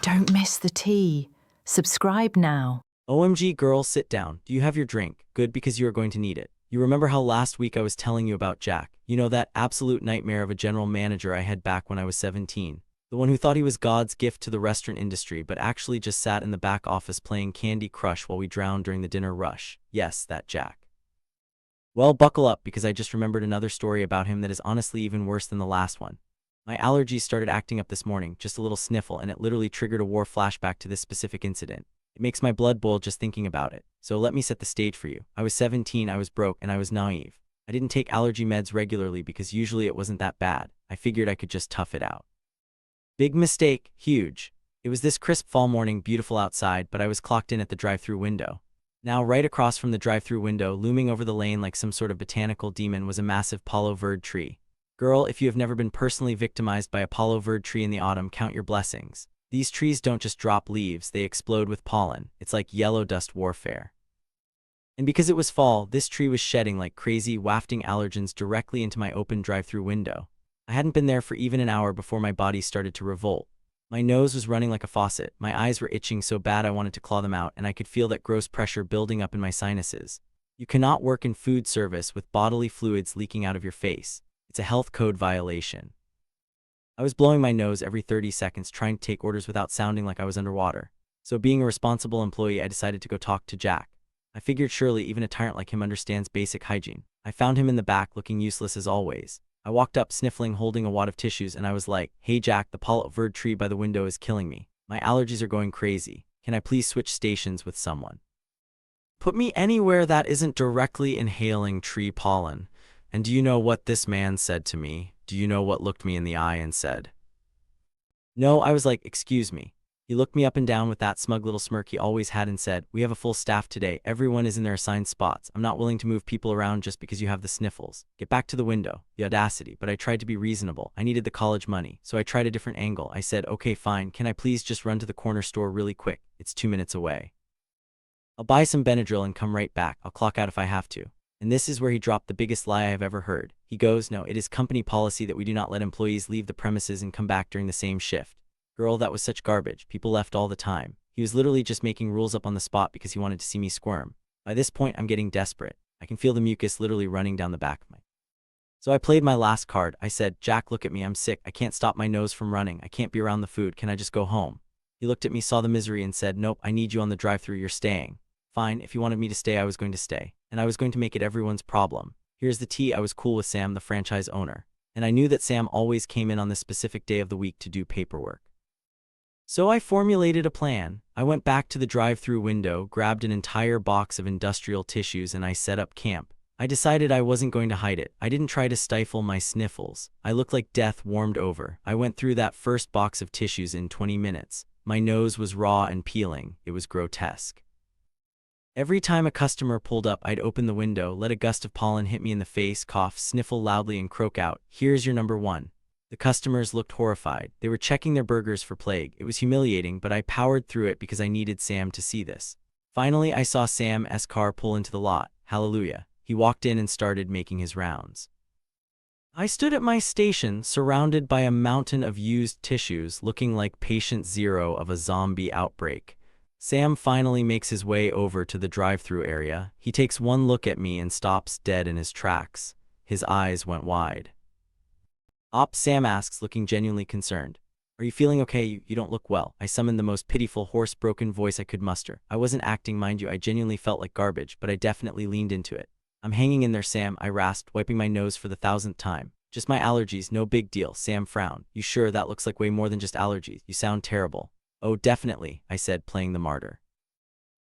Don't miss the tea. Subscribe now. OMG girl, sit down. Do you have your drink? Good, because you are going to need it. You remember how last week I was telling you about Jack? You know, that absolute nightmare of a general manager I had back when I was 17. The one who thought he was God's gift to the restaurant industry but actually just sat in the back office playing Candy Crush while we drowned during the dinner rush. Yes, that Jack. Well, buckle up, because I just remembered another story about him that is honestly even worse than the last one. My allergies started acting up this morning, just a little sniffle, and it literally triggered a war flashback to this specific incident. It makes my blood boil just thinking about it. So let me set the stage for you. I was 17, I was broke, and I was naive. I didn't take allergy meds regularly because usually it wasn't that bad. I figured I could just tough it out. Big mistake, huge. It was this crisp fall morning, beautiful outside, but I was clocked in at the drive-thru window. Now, right across from the drive-thru window, looming over the lane like some sort of botanical demon, was a massive Palo Verde tree. Girl, if you have never been personally victimized by a Palo Verde tree in the autumn, count your blessings. These trees don't just drop leaves, they explode with pollen. It's like yellow dust warfare. And because it was fall, this tree was shedding like crazy, wafting allergens directly into my open drive-thru window. I hadn't been there for even an hour before my body started to revolt. My nose was running like a faucet, my eyes were itching so bad I wanted to claw them out, and I could feel that gross pressure building up in my sinuses. You cannot work in food service with bodily fluids leaking out of your face. It's a health code violation. I was blowing my nose every 30 seconds trying to take orders without sounding like I was underwater. So being a responsible employee, I decided to go talk to Jack. I figured surely even a tyrant like him understands basic hygiene. I found him in the back, looking useless as always. I walked up, sniffling, holding a wad of tissues, and I was like, "Hey Jack, the Palo Verde tree by the window is killing me. My allergies are going crazy. Can I please switch stations with someone? Put me anywhere that isn't directly inhaling tree pollen." And do you know what this man said to me? Do you know what looked me in the eye and said? No, I was like, "Excuse me." He looked me up and down with that smug little smirk he always had and said, "We have a full staff today. Everyone is in their assigned spots. I'm not willing to move people around just because you have the sniffles. Get back to the window." The audacity, but I tried to be reasonable. I needed the college money, so I tried a different angle. I said, "Okay, fine. Can I please just run to the corner store really quick? It's 2 minutes away. I'll buy some Benadryl and come right back. I'll clock out if I have to." And this is where he dropped the biggest lie I have ever heard. He goes, "No, it is company policy that we do not let employees leave the premises and come back during the same shift." Girl, that was such garbage. People left all the time. He was literally just making rules up on the spot because he wanted to see me squirm. By this point, I'm getting desperate. I can feel the mucus literally running down the back of my. So I played my last card. I said, "Jack, look at me. I'm sick. I can't stop my nose from running. I can't be around the food. Can I just go home?" He looked at me, saw the misery, and said, "Nope, I need you on the drive-thru. You're staying." Fine, if he wanted me to stay, I was going to stay. And I was going to make it everyone's problem. Here's the tea. I was cool with Sam, the franchise owner. And I knew that Sam always came in on this specific day of the week to do paperwork. So I formulated a plan. I went back to the drive-thru window, grabbed an entire box of industrial tissues, and I set up camp. I decided I wasn't going to hide it. I didn't try to stifle my sniffles. I looked like death warmed over. I went through that first box of tissues in 20 minutes. My nose was raw and peeling. It was grotesque. Every time a customer pulled up, I'd open the window, let a gust of pollen hit me in the face, cough, sniffle loudly, and croak out, "Here's your number one." The customers looked horrified. They were checking their burgers for plague. It was humiliating, but I powered through it because I needed Sam to see this. Finally, I saw Sam's car pull into the lot. Hallelujah. He walked in and started making his rounds. I stood at my station, surrounded by a mountain of used tissues, looking like patient zero of a zombie outbreak. Sam finally makes his way over to the drive-thru area. He takes one look at me and stops dead in his tracks. His eyes went wide. Sam asks, looking genuinely concerned, "Are you feeling okay? You don't look well." I summoned the most pitiful, hoarse, broken voice I could muster. I wasn't acting, mind you. I genuinely felt like garbage, but I definitely leaned into it. "I'm hanging in there, Sam," I rasped, wiping my nose for the 1000th time. "Just my allergies, no big deal." Sam frowned. "You sure? That looks like way more than just allergies. You sound terrible." "Oh, definitely," I said, playing the martyr.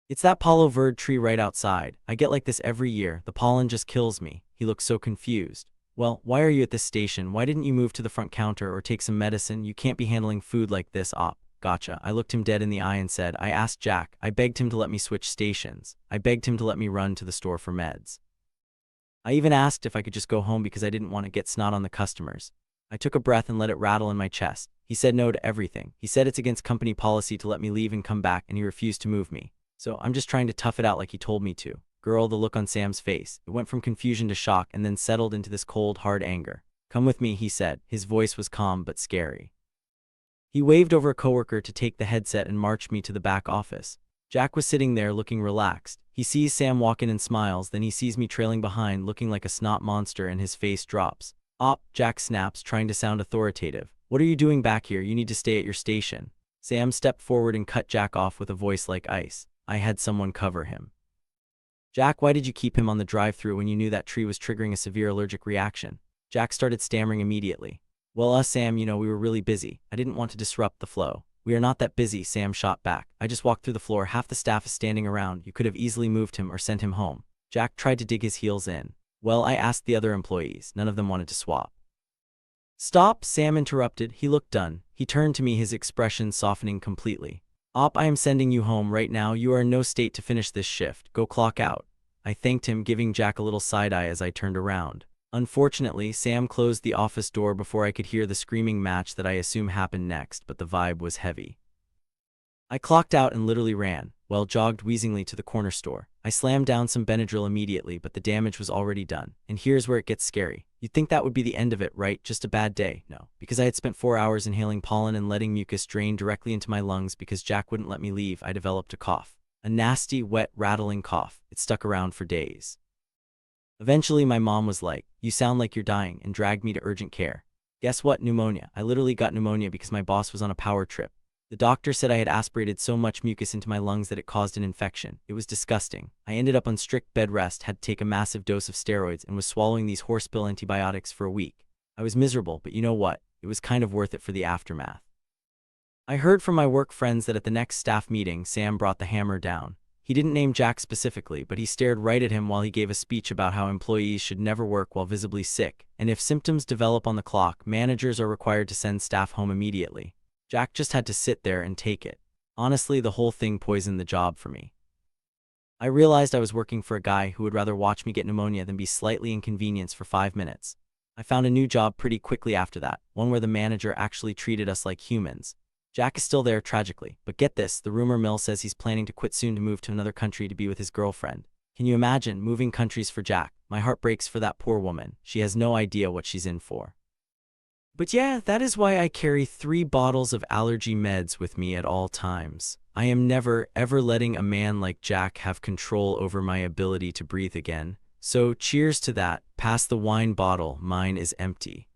"It's that Palo Verde tree right outside. I get like this every year. The pollen just kills me." He looked so confused. "Well, why are you at this station? Why didn't you move to the front counter or take some medicine? You can't be handling food like this." Gotcha. I looked him dead in the eye and said, "I asked Jack. I begged him to let me switch stations. I begged him to let me run to the store for meds. I even asked if I could just go home because I didn't want to get snot on the customers." I took a breath and let it rattle in my chest. He said no to everything. He said it's against company policy to let me leave and come back, and he refused to move me. So I'm just trying to tough it out like he told me to. Girl, the look on Sam's face. It went from confusion to shock and then settled into this cold, hard anger. "Come with me," he said. His voice was calm but scary. He waved over a coworker to take the headset and marched me to the back office. Jack was sitting there looking relaxed. He sees Sam walk in and smiles, then he sees me trailing behind looking like a snot monster and his face drops. "Op," Jack snaps, trying to sound authoritative. "What are you doing back here? You need to stay at your station." Sam stepped forward and cut Jack off with a voice like ice. "I had someone cover him." "Jack, why did you keep him on the drive-thru when you knew that tree was triggering a severe allergic reaction?" Jack started stammering immediately. "Well, Sam, we were really busy. I didn't want to disrupt the flow." "We are not that busy," Sam shot back. "I just walked through the floor. Half the staff is standing around. You could have easily moved him or sent him home." Jack tried to dig his heels in. "Well, I asked the other employees. None of them wanted to swap." "Stop," Sam interrupted. He looked done. He turned to me, his expression softening completely. "Op, I am sending you home right now. You are in no state to finish this shift. Go clock out." I thanked him, giving Jack a little side-eye as I turned around. Unfortunately, Sam closed the office door before I could hear the screaming match that I assume happened next, but the vibe was heavy. I clocked out and literally jogged wheezingly to the corner store. I slammed down some Benadryl immediately, but the damage was already done. And here's where it gets scary. You'd think that would be the end of it, right? Just a bad day. No, because I had spent 4 hours inhaling pollen and letting mucus drain directly into my lungs because Jack wouldn't let me leave. I developed a cough. A nasty, wet, rattling cough. It stuck around for days. Eventually, my mom was like, "You sound like you're dying," and dragged me to urgent care. Guess what? Pneumonia. I literally got pneumonia because my boss was on a power trip. The doctor said I had aspirated so much mucus into my lungs that it caused an infection. It was disgusting. I ended up on strict bed rest, had to take a massive dose of steroids, and was swallowing these horsepill antibiotics for a week. I was miserable, but you know what? It was kind of worth it for the aftermath. I heard from my work friends that at the next staff meeting, Sam brought the hammer down. He didn't name Jack specifically, but he stared right at him while he gave a speech about how employees should never work while visibly sick, and if symptoms develop on the clock, managers are required to send staff home immediately. Jack just had to sit there and take it. Honestly, the whole thing poisoned the job for me. I realized I was working for a guy who would rather watch me get pneumonia than be slightly inconvenienced for 5 minutes. I found a new job pretty quickly after that, one where the manager actually treated us like humans. Jack is still there, tragically, but get this, the rumor mill says he's planning to quit soon to move to another country to be with his girlfriend. Can you imagine moving countries for Jack? My heart breaks for that poor woman. She has no idea what she's in for. But yeah, that is why I carry 3 bottles of allergy meds with me at all times. I am never, ever letting a man like Jack have control over my ability to breathe again. So cheers to that. Pass the wine bottle, mine is empty.